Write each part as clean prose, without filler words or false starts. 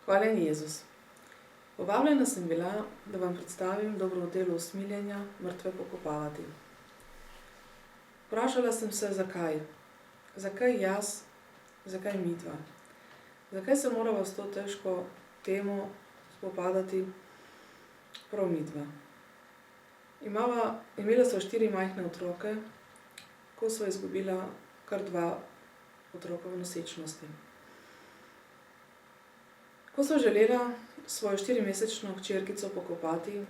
Hvaljen Jezus. Povabljena sem bila, da vam predstavim dobro delo usmiljenja, mrtve pokopavati. Vprašala sem se, zakaj. Zakaj jaz, zakaj midva? Zakaj se morava s to težko temo spopadati prav midva? Imela sva 4 majhne otroke, ko sva izgubila kar 2 otroka v nosečnosti. Ko sva želela svojo 4-mesečno hčerkico pokopati,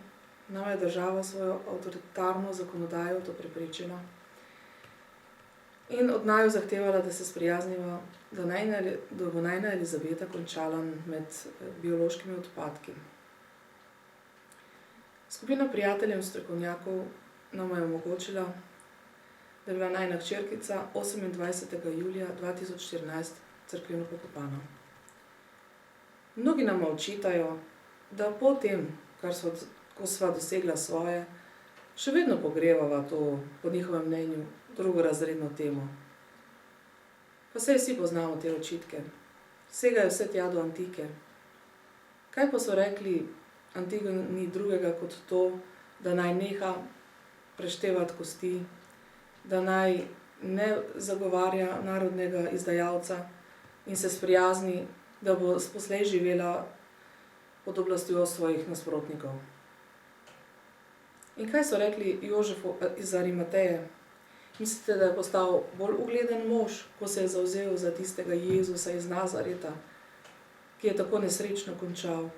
nama je država svojo avtoritarno zakonodajo to preprečila in od naju zahtevala, da se sprijazniva, da bo najina Elizabeta končala med biološkimi odpadki. Skupina prijateljev in strokovnjakov nama je omogočila, da je bila najina hčerkica 28. julija 2014 cerkveno pokopana. Mnogi nama očitajo, da po tem, ko sva dosegla svoje, še vedno pogrevava to, po njihovem mnenju, drugorazredno temo. Pa saj vsi poznamo te očitke. Segajo vse tja do Antike. Kaj pa so rekli Antigoni drugega kot to, da naj neha preštevati kosti, da naj ne zagovarja narodnega izdajalca in se sprijazni, da bo poslej živela pod oblastjo svojih nasprotnikov. In kaj so rekli Jožefu iz Arimateje? Mislite, da je postal bolj ugleden mož, ko se je zavzel za tistega Jezusa iz Nazareta, ki je tako nesrečno končal,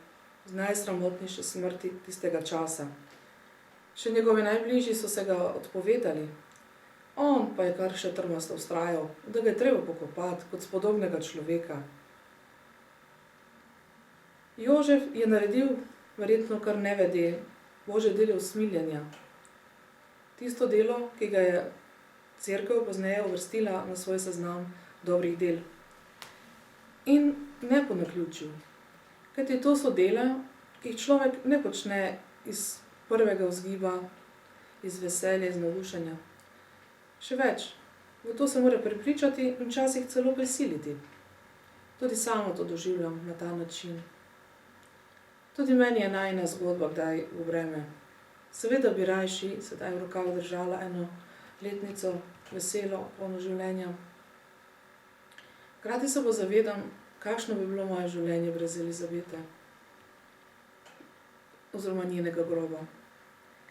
z najsramotnejše smrti tistega časa? Še njegovi najbližji so se ga odpovedali. On pa je kar še trmasto vztrajal, da ga je treba pokopati kot spodobnega človeka. Jožef je naredil, verjetno kar nevede, Božje delo usmiljenja. Tisto delo, ki ga je Cerkev pozneje uvrstila na svoj seznam dobrih del. In ne po naključju. Kajti to so dela, ki jih človek ne počne iz prvega vzgiba, iz veselja, iz navdušenja. Še več, v to se mora prepričati in včasih celo prisiliti. Tudi sama to doživljam na ta način. Tudi meni je najina zgodba kdaj v breme. Seveda bi rajši sedaj v rokah držala eno letnico, veselo, polno življenja. Hkrati se zavedam, kakšno bi bilo moje življenje brez Elizabete oziroma njenega groba.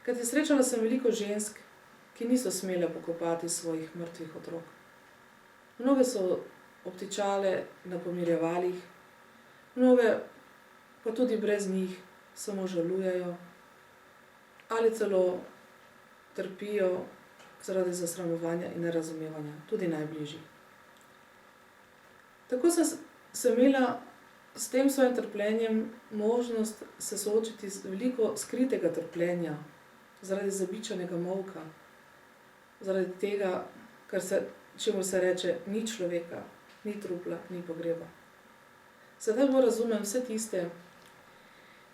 Kajti srečala sem veliko žensk, ki niso smele pokopati svojih mrtvih otrok. Mnoge so obtičale na pomirjevalih, mnoge pa tudi brez njih samo žalujejo ali celo trpijo zaradi zasramovanja in nerazumevanja, tudi najbližji. Tako sem imela s tem svojim trpljenjem možnost se soočiti z veliko skritega trpljenja, zaradi zabičanega molka, zaradi tega, čemur se reče, ni človeka, ni trupla, ni pogreba. Sedaj bolj razumem vse tiste,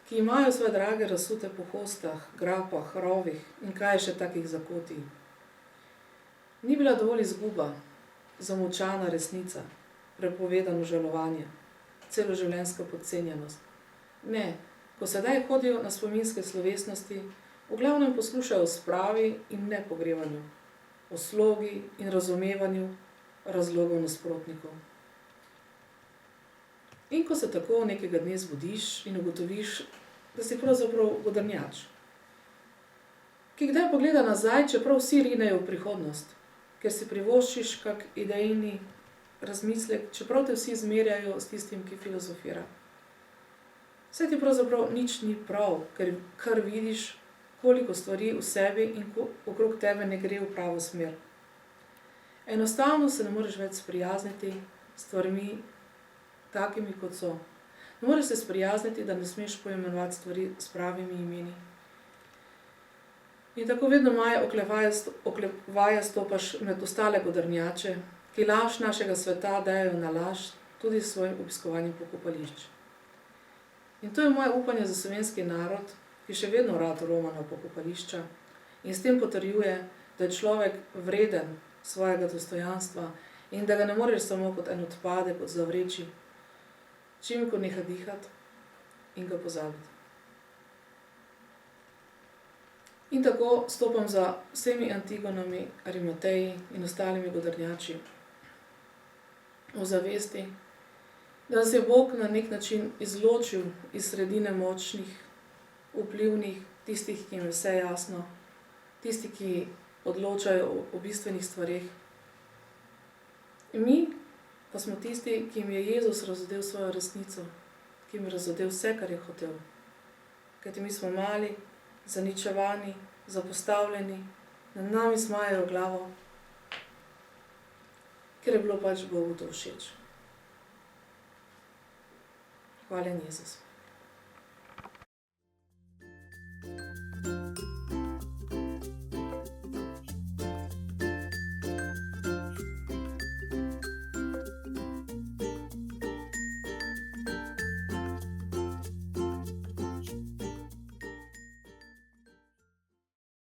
ki imajo svoje drage razsute po hostah, grapah, rovih in kaj še takih zakotij. Ni bila dovolj izguba, zamolčana resnica, prepovedano žalovanje, celoživljenjska podcenjenost. Ne, ko sedaj hodijo na spominske slovesnosti, v glavnem poslušajo o spravi in ne pogrevanju, o slogi in razumevanju razlogov nasprotnikov. In ko se tako nekega dne zbudiš in ugotoviš, da si pravzaprav godrnjač, ki kdaj pogleda nazaj, čeprav vsi rinejo v prihodnost, ker si privoščiš kak idejni razmislek, čeprav te vsi zmerjajo s tistim, ki filozofira. Saj ti pravzaprav nič ni prav, kar vidiš, koliko stvari v sebi in okrog tebe ne gre v pravo smer. Enostavno se ne moreš več sprijazniti s stvarmi, takimi kot so. Ne moreš se sprijazniti, da ne smeš poimenovati stvari s pravimi imeni. In tako vedno maje oklevaje stopaš med ostale godrnjače, ki laž našega sveta dajo na laž tudi s svojim obiskovanjem pokopališč. In to je moje upanje za slovenski narod, ki še vedno rad roma na pokopališča in s tem potrjuje, da je človek vreden svojega dostojanstva in da ga ne moreš samo kot en odpadek zavreči, čim ko neha dihati in ga pozabiti. In tako stopam za vsemi Antigonami, Arimateji in ostalimi godrnjači v zavesti, da nas je Bog na nek način izločil iz sredine močnih, vplivnih, tistih, ki jim je vse jasno, tisti, ki odločajo o bistvenih stvareh. In mi pa smo tisti, ki jim je Jezus razodel svojo resnico, ki jim je razodel vse, kar je hotel. Kajti mi smo mali, zaničevani, zapostavljeni, nad nami smajejo glavo, ker je bilo pač Bogu to všeč. Hvaljen Jezus.